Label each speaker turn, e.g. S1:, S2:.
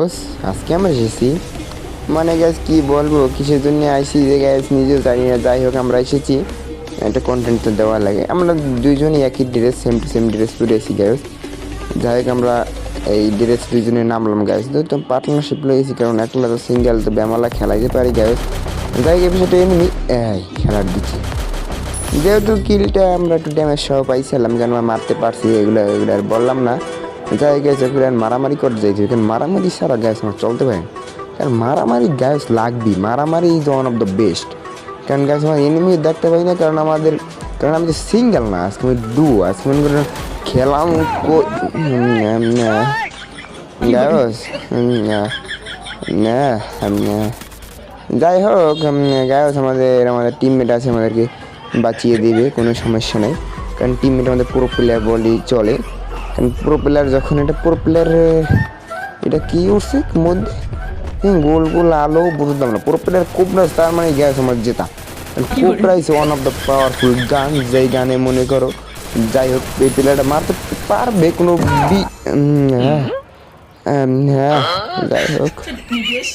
S1: বস আজকে আমরা এসেছি মানে গ্যাস কি বলবো কিসের জন্য আইসি যে গ্যাস নিজেও জানি না। যাই হোক আমরা এসেছি একটা কন্টেন্ট তো দেওয়া লাগে। আমরা দুইজনই একই dress same to same dress পরে এসি গ্যাস। যাই হোক আমরা এই ড্রেস দুইজনে নামলাম গ্যাস তো পার্টনারশিপ লয়েছি কারণ একলা তো সিঙ্গেল তো ব্যামালা খেলাইতে পারি গ্যাস। যাই হোক বিষয়টা এমনি খেলার দিচ্ছি যেহেতু কিলটা আমরা একটু ড্যামেজ সহ পাইছিলাম যেন মারতে পারছি এগুলো আর বললাম না। যাই গেছে আর মারামারি করতে যাইছি এখানে মারামারি সারা গ্যাস আমার চলতে পারে কারণ মারামারি গ্যাস লাগবি। মারামারি is one of the best কারণ গ্যাস আমার এনিমি দেখতে পাই না কারণ আমি তো সিঙ্গেল না আজকে আমি ডু আজকে মনে করেন খেলাম গ্যাস যাই হোক গ্যাস আমাদের টিমমেট আছে আমাদেরকে বাঁচিয়ে দিবে কোনো সমস্যা নেই কারণ টিমমেট আমাদের পুরো প্লেয়ার বলি চলে কারণ পুরো প্লেয়ার যখন এটা পুরো প্লেয়ার এটা কি উঠছে মধ্যে গোল গোল আলো বুঝলাম না পুরো প্লেয়ার কোবরা তার মানে গ্যাস আমার জেতা। Cobra is one of the powerful গান যেই গানে মনে করো যাই হোক এই প্লেয়ারটা মারতে পারবে কোনো যাই হোক